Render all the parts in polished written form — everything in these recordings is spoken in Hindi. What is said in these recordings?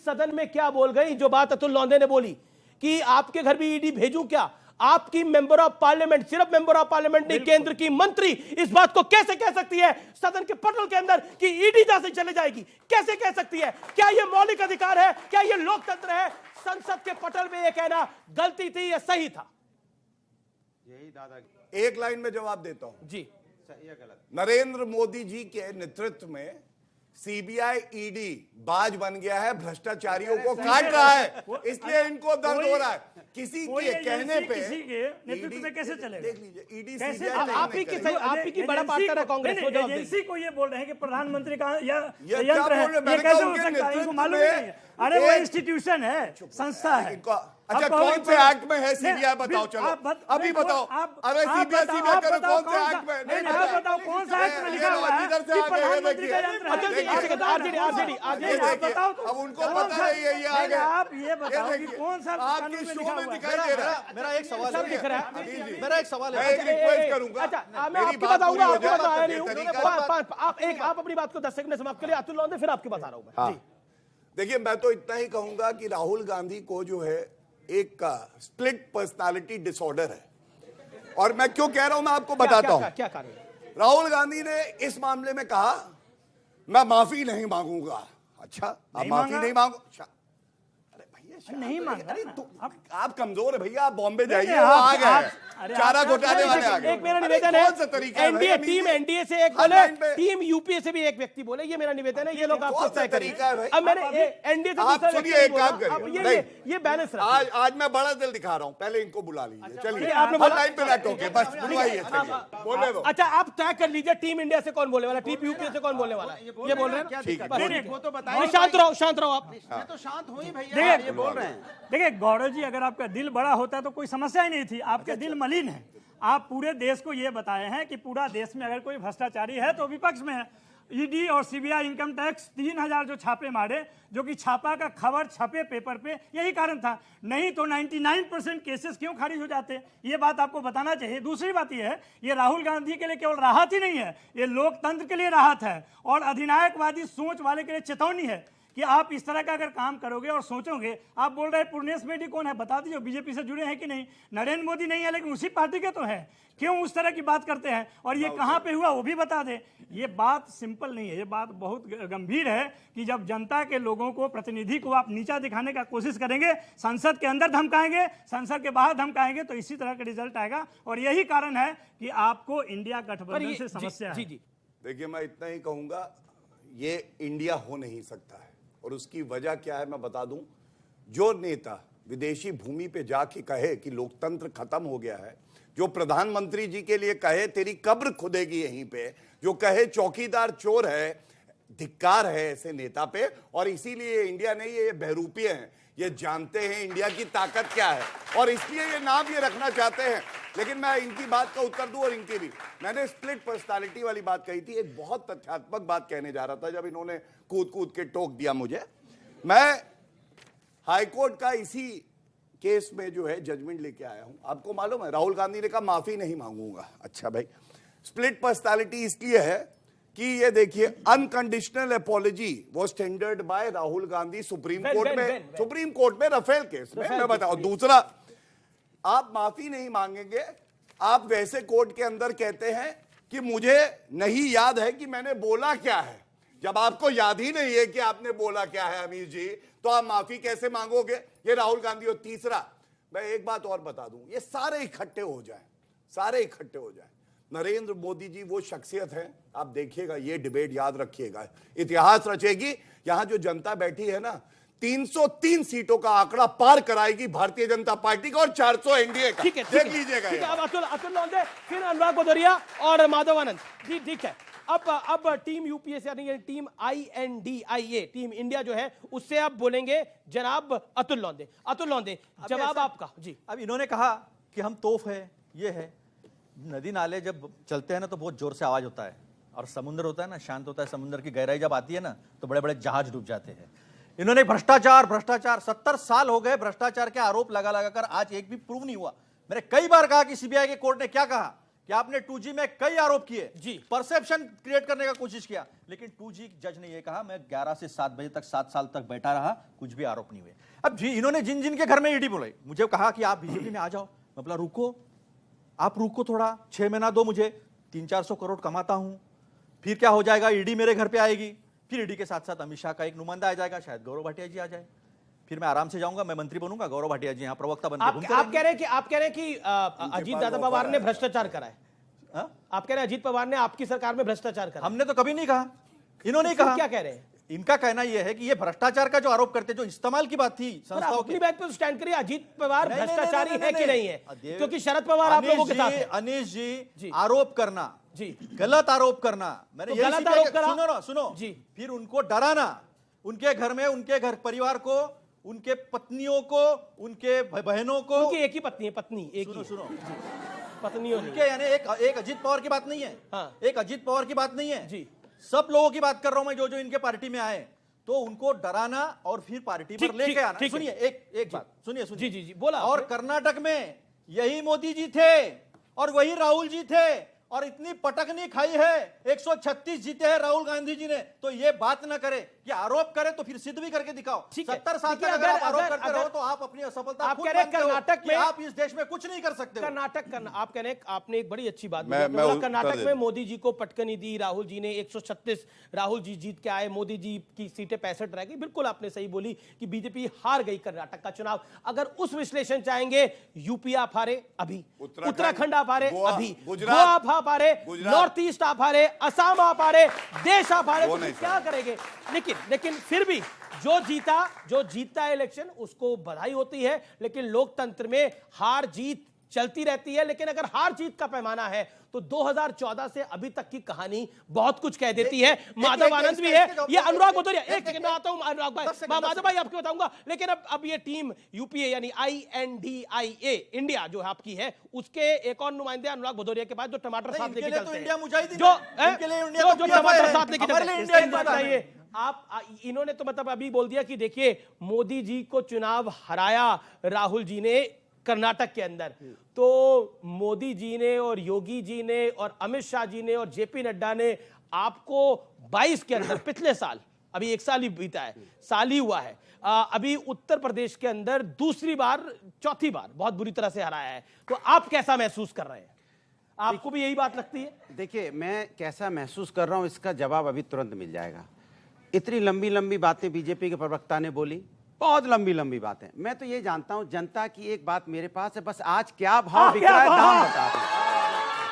सदन में क्या बोल गई, जो बात अतुल लोंदे ने बोली कि आपके घर भी ईडी भेजूं क्या। आपकी मेंबर ऑफ पार्लियामेंट, सिर्फ मेंबर ऑफ पार्लियामेंट नहीं, केंद्र की मंत्री इस बात को कैसे कह सकती है सदन के पटल के अंदर कि ईडी जहां से चले जाएगी? कैसे कह सकती है? क्या यह मौलिक अधिकार है? क्या यह लोकतंत्र है? संसद के पटल में यह कहना गलती थी या सही था? यही दादा एक लाइन में जवाब देता हूं जी। सही है गलत? नरेंद्र मोदी जी के नेतृत्व में सीबीआई ईडी बाज बन गया है, भ्रष्टाचारियों को काट रहा है, इसलिए इनको दर्द हो रहा है। किसी के कहने पे किसी के नेतृत्व में कैसे चलेगा? देख लीजिए ईडी कैसे? आप ही की बड़ा पार्टनर है कांग्रेस। एजेंसी को ये बोल रहे हैं कि प्रधानमंत्री का क्या यंत्र है, बोल रहे हैं? ये कैसे हो उनके सकता है? इनको नेतृत्व मालूम में नहीं है। अरे वो इंस्टीट्यूशन है, संस्था है। अच्छा कौन से एक्ट में है सीबीआई? बताओ, चलो अभी बताओ। अरे सीबीआई करो, कौन से एक्ट में? नहीं बताओ कौन सा एक्ट में लिखा हुआ है कि प्रधानमंत्री का यंत्र है? अब उनको पता नहीं है, ये आ गए। आप ये बताओ कि कौन सा आपके शो में दिखाई दे रहा है। मेरा एक सवाल है, मेरा एक सवाल मैं है। एक रिक्वेस्ट करूंगा। अच्छा मैं आपकी बताऊंगा, आपके पास आया नहीं हूं। आप अपनी बात को 10 सेकंड में समाप्त करिए। अतुल लोंदे फिर आपकी बता रहा हूं मैं। जी देखिए, मैं तो इतना ही कहूंगा कि राहुल गांधी को जो है एक का स्प्लिट पर्सनालिटी डिसऑर्डर है। और मैं क्यों कह रहा हूं मैं आपको बताता हूं। क्या कारण है? राहुल गांधी ने इस मामले में कहा मैं माफी नहीं मांगूंगा। अच्छा आप माफी नहीं मांगो? अच्छा अरे भैया नहीं मांगा। आप कमजोर है भैया, आप बॉम्बे जाइए, आप- वो आ गए आप- हैं। अरे चारा आप- घोटाले वाले आ गए। एक मेरा निवेदन है, कौन सा तरीका है एनडीए भैया? टीम एनडीए से एक हर बोले, लाइन पे- टीम यूपीए से भी एक व्यक्ति बोले। ये मेरा निवेदन है, ये लोग आपको कौन सा तय करिए। तरीका है भाई? अब मैंने एनडीए से आप दूसरा सुनिए, व्यक्ति एक काम बोला। अब करिए। ये बैलेंस रखिए। आज मैं बड़ा दिल दिखा रहा हूं, पहले इनको बुला लीजिए। चलिए आपने हर बोला- लाइन पे बैठो के बस बुलवाइए, चलिए बोलने दो। अच्छा आप तय कर लीजिए टीम इंडिया से कौन बोलने वाला, टीम यूपीए से कौन बोलने वाला है? ये बोल रहे हैं। ठीक है, बस। वो तो बताइए। शांत रहो, शांत रहो आप। मैं तो शांत हूँ ही भैया, देखिए, ये बोल रहे हैं। देखिए गौरव जी, अगर आपका दिल बड़ा होता तो कोई समस्या ही नहीं थी। आपका दिल मलिन है। आप पूरे देश को ये बताए हैं कि पूरा देश में अगर कोई भ्रष्टाचारी है तो विपक्ष में है। ईडी और सीबीआई इनकम टैक्स 3000 जो छापे मारे, जो कि छापा का खबर छपे पेपर पे, यही कारण था। नहीं तो 99% केसेस क्यों खारिज हो जाते? ये बात आपको बताना चाहिए। दूसरी बात ये है, ये राहुल गांधी के लिए केवल राहत ही नहीं है, ये लोकतंत्र के लिए राहत है और अधिनायकवादी सोच वाले के लिए चेतावनी है कि आप इस तरह का अगर काम करोगे और सोचोगे। आप बोल रहे हैं पूर्णेश बेदी कौन है? बता दीजिए, बीजेपी से जुड़े हैं कि नहीं? नरेंद्र मोदी नहीं है लेकिन उसी पार्टी के तो है। क्यों उस तरह की बात करते हैं? और ये कहां पे हुआ वो भी बता दें। ये बात सिंपल नहीं है, ये बात बहुत गंभीर है कि जब जनता के लोगों को, प्रतिनिधि को आप नीचा दिखाने का कोशिश करेंगे, संसद के अंदर धमकाएंगे, संसद के बाहर धमकाएंगे, तो इसी तरह का रिजल्ट आएगा। और यही कारण है कि आपको इंडिया गठबंधन से समस्या है। देखिए, मैं इतना ही कहूंगा, ये इंडिया हो नहीं सकता है। और उसकी वजह क्या है मैं बता दूं। जो नेता विदेशी भूमि पे जाके कहे कि लोकतंत्र खत्म हो गया है, जो प्रधानमंत्री जी के लिए कहे तेरी कब्र खुदेगी यहीं पे, जो कहे चौकीदार चोर है, धिक्कार है ऐसे नेता पे। और इसीलिए इंडिया नहीं, ये बहरूपी हैं, ये जानते हैं इंडिया की ताकत क्या है और इसलिए ये नाम ये रखना चाहते हैं। लेकिन मैं इनकी बात का उत्तर दूं और इनकी भी। मैंने स्प्लिट पर्सनालिटी वाली बात कही थी, एक बहुत तथ्यात्मक बात कहने जा रहा था जब इन्होंने कूद कूद के टोक दिया मुझे। मैं हाईकोर्ट का इसी केस में जो है जजमेंट लेके आया हूं। आपको मालूम है राहुल गांधी ने कहा माफी नहीं मांगूंगा। अच्छा भाई, स्प्लिट पर्सनालिटी इसलिए है कि ये देखिए, unconditional apology was tendered bye Rahul Gandhi supreme court में रफेल केस में। मैं बताऊं, दूसरा, आप माफी नहीं मांगेंगे। आप वैसे कोर्ट के अंदर कहते हैं कि मुझे नहीं याद है कि मैंने बोला क्या है। जब आपको याद ही नहीं है कि आपने बोला क्या है अमीर जी, तो आप माफी कैसे मांगोगे? ये राहुल गांधी। और तीसरा, मैं एक बात और बता दूं, ये सारे इकट्ठे हो जाएं, सारे इकट्ठे हो जाएं। नरेंद्र मोदी जी वो शख्सियत है, आप देखिएगा, ये डिबेट याद रखिएगा, इतिहास रचेगी। यहां जो जनता बैठी है ना, 303 सीटों का आंकड़ा पार कराएगी भारतीय जनता पार्टी का और 400 एनडीए का। देख लीजिएगा। अब अतुल लोंदे, फिर अनुराग भदौरिया और माधव आनंद जी। ठीक है, अब टीम यूपीए से यानी टीम INDIA, टीम इंडिया जो है, उससे आप बोलेंगे जनाब अतुल लोंदे। अतुल लोंदे, जवाब आपका जी। अब इन्होंने कहा कि हम तोफ है, ये है। नदी नाले जब चलते हैं ना तो बहुत जोर से आवाज होता है, और समुद्र होता है ना, शांत होता है। समुद्र की गहराई जब आती है ना तो बड़े बड़े जहाज डूब जाते हैं। इन्होंने भ्रष्टाचार 70 साल हो गए भ्रष्टाचार के आरोप लगा लगाकर, आज एक भी प्रूव नहीं हुआ। मैंने कई बार कहा कि सीबीआई के कोर्ट ने क्या कहा कि आपने 2G में कई आरोप किए, जी। परसेप्शन क्रिएट करने का कोशिश किया, लेकिन 2G जज ने यह कहा मैं 11 से 7 बजे तक 7 साल तक बैठा रहा, कुछ भी आरोप नहीं हुए। अब जी इन्होंने जिन जिन के घर में ईडी बुलाई, मुझे कहा कि आप बीजेपी में आ जाओ, मैं बोला रुको, आप रुको थोड़ा, 6 महीना दो मुझे, 300-400 करोड़ कमाता हूं, फिर क्या हो जाएगा, ईडी मेरे घर पे आएगी, फिर ईडी के साथ साथ अमित शाह का एक नुमाइंदा आ जाएगा, शायद गौरव भाटिया जी आ जाए, फिर मैं आराम से जाऊंगा, मैं मंत्री बनूंगा, गौरव भाटिया जी यहाँ प्रवक्ता बनकर घूमते आप कह रहे हैं कि अजीत दादा पवार ने भ्रष्टाचार करा है। हाँ? आप कह रहे हैं अजीत पवार ने आपकी सरकार में भ्रष्टाचार करा। हमने तो कभी नहीं कहा, इन्होंने फिर कहा। क्या कह रहे हैं? इनका कहना यह है कि ये भ्रष्टाचार का जो आरोप करते, जो इस्तेमाल की बात थी पर आप संस्थाओं अपनी की, बात पे स्टैंड करिए, अजीत पवार नहीं, नहीं, भ्रष्टाचारी नहीं, है नहीं, कि नहीं है? क्योंकि शरद पवार आप लोगों के साथ है। अनीश जी। जी आरोप करना, जी। गलत आरोप करना, मैंने तो यही गलत सीखा आरोप कि- करा। सुनो ना, सुनो जी। फिर उनको डराना, उनके घर में, उनके घर परिवार को, उनके पत्नियों को, उनके बहनों को, उनकी एक ही पत्नी है, पत्नी एक ही सुनो है। सुनो, पत्नियों उनके यानी एक अजीत पवार की बात नहीं है, हाँ। एक अजीत पवार की बात नहीं है, जी। सब लोगों की बात कर रहा हूं मैं, जो जो इनके पार्टी में आए, तो उनको डराना और फिर पार्टी पर ठीक, लेके ठीक, आना। ठीक है। सुनिए एक बात सुनिए, जी, जी, जी, बोला और आपने। कर्नाटक में यही मोदी जी थे और वही राहुल जी थे, और इतनी पटकनी खाई है, 136 जीते हैं राहुल गांधी जी ने, तो ये बात ना करे कि आरोप करे तो फिर सिद्ध भी करके दिखाओ। ठीक है। 70 साल तक देखिए, अगर आप आरोप अगर- करते अगर- रहो तो आप अपनी असफलता आप खुद कह रहे हैं मानते हो कर्नाटक कि में- आप इस देश में कुछ नहीं कर सकते हो। आप कह रहे हैं, आपने एक बड़ी अच्छी बात बोली। मैं आपने बोला उत्तर कर्नाटक दे में दूं। मोदी जी को पटकनी दी, राहुल जी ने 136, राहुल जी जीत के आए, मोदी जी की सीटें 65 रह गई। बिल्कुल आपने सही बोली कि बीजेपी हार गई कर्नाटक का चुनाव। अगर उस विश्लेषण चाहेंगे, यूपी आप हारे अभी, उत्तराखंड आप हारे गोवा, अभी, गुजरात, गोवा आप हारे, गुजरात, नॉर्थ ईस्ट आप हारे, असम आप हारे, देश आप हारे, वो तो नहीं क्या करेंगे? लेकिन फिर भी जो जीता इलेक्शन उसको बधाई होती है, लेकिन लोकतंत्र में हार जीत चलती रहती है। लेकिन अगर हार जीत का पैमाना है तो 2014 से अभी तक की कहानी बहुत कुछ कह देती है। माधव आनंद भी है, ये अनुराग भदौरिया, एक सेकंड में आता हूं अनुराग भाई, माधव भाई आपको बताऊंगा। लेकिन अब ये टीम यूपीए यानी INDIA इंडिया जो आपकी है, उसके एक और नुमाइंदे अनुराग भदौरिया के पास जो टमाटर साथ लेके चलते हैं, इंडिया मुजाहिदीन जो है, इनके लिए इंडिया तो जो PFI टमाटर है, साथ लेके हमारे चलते लिए हैं। इंडिया इसका ही मतलब ये इन्होंने तो मतलब अभी बोल दिया कि देखिए मोदी जी को चुनाव हराया राहुल जी ने कर्नाटक के अंदर, तो मोदी जी ने और योगी जी ने और अमित शाह जी ने और जेपी नड्डा ने आपको 22 के अंदर, पिछले साल, अभी एक साल ही बीता है, साल ही हुआ है, अभी उत्तर प्रदेश के अंदर चौथी बार बहुत बुरी तरह से हराया है। तो आप कैसा महसूस कर रहे हैं? आपको भी यही बात लगती है? देखिए, मैं कैसा महसूस कर रहा हूं इसका जवाब अभी तुरंत मिल जाएगा। इतनी लंबी लंबी बातें बीजेपी के प्रवक्ता ने बोली, बहुत लंबी लंबी बातें। मैं तो ये जानता हूं, जनता की एक बात मेरे पास है, बस आज क्या भाव बिक रहा है दाम बता दें।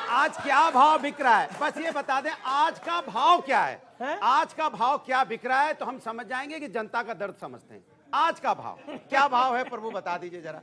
आज क्या भाव बिक रहा है बस ये बता दें, आज का भाव क्या है? आज का भाव क्या बिक रहा है तो हम समझ जाएंगे कि जनता का दर्द समझते हैं। आज का भाव क्या भाव है प्रभु बता दीजिए जरा।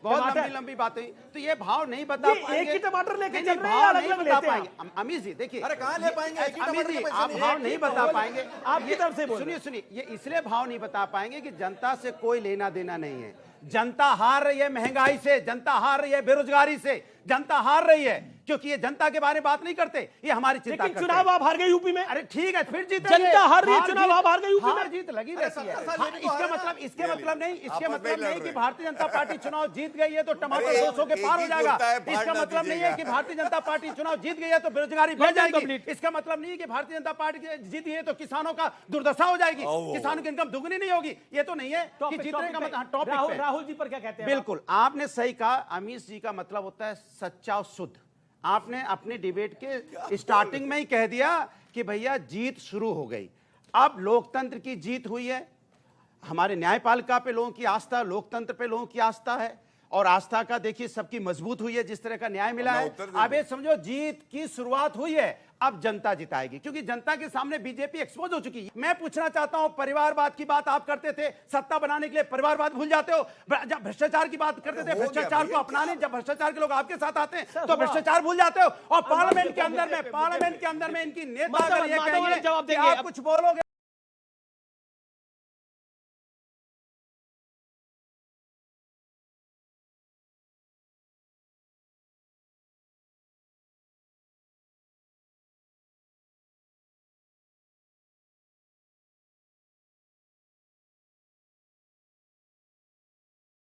बहुत लंबी लंबी बातें, तो ये भाव नहीं बता पाएंगे। एक ही टमाटर लेके नहीं, चल रहे हैं, भाव अलग नहीं अलग बता लेते हैं पाएंगे। अमीर जी देखिए, अरे कहाँ ले पाएंगे? एक ही अमीर टमाटर जी के पैसे आप नहीं, भाव एक नहीं ही बता बोल- पाएंगे। आपकी तरफ से बोल रहे सुनिए, ये इसलिए भाव नहीं बता पाएंगे कि जनता से कोई लेना देना नहीं है। जनता हार रही है महंगाई से, जनता हार रही है बेरोजगारी से, जनता हार रही है क्योंकि ये जनता के बारे में बात नहीं करते, ये हमारी चिंता लेकिन करते चुनाव हैं। आप हार गए यूपी में। अरे ठीक है, फिर जीत जनता हार रही है, चुनाव आप हार गए यूपी में। हार जीत लगी रहती है। 70 साल हाँ, ये भी तो इसका हारे मतलब ना। इसके मतलब नहीं, इसके आपस में मतलब लड़ नहीं कि रहे। भारतीय जनता पार्टी चुनाव जीत गई है तो टमाटर अरे 200 के एक पार हो ही जाएगा। जुड़ता है, फाड़ इसका ना मतलब नहीं है कि दीजिएगा। भारतीय जनता पार्टी चुनाव जीत गई है तो बेरोजगारी बढ़ Let them जाएगी। complete. इसका मतलब नहीं है कि भारतीय जनता पार्टी जीत गई है तो किसानों का दुर्दशा हो जाएगी, किसानों की इनकम दुगनी नहीं होगी। ये तो नहीं है कि जीतने का मतलब। टॉपिक पे राहुल जी पर क्या कहते हैं? बिल्कुल आपने सही कहा। अमीश जी का मतलब होता है सच्चा और शुद्ध। आपने अपनी डिबेट के स्टार्टिंग में ही कह दिया कि भैया जीत शुरू हो गई। अब लोकतंत्र की जीत हुई है, हमारे न्यायपालिका पे लोगों की आस्था, लोकतंत्र पे लोगों की आस्था है, और आस्था का देखिए सबकी मजबूत हुई है, जिस तरह का न्याय मिला है। अब ये समझो जीत की शुरुआत हुई है, अब जनता जिताएगी क्योंकि जनता के सामने बीजेपी एक्सपोज हो चुकी है। मैं पूछना चाहता हूं, परिवारवाद की बात आप करते थे, सत्ता बनाने के लिए परिवारवाद भूल जाते हो। जब भ्रष्टाचार की बात करते थे, भ्रष्टाचार को अपनाने जब भ्रष्टाचार के लोग आपके साथ आते हैं तो भ्रष्टाचार भूल जाते हो। और पार्लियामेंट के अंदर में इनकी नेता अगर ये कहेंगे कि आप कुछ बोलोगे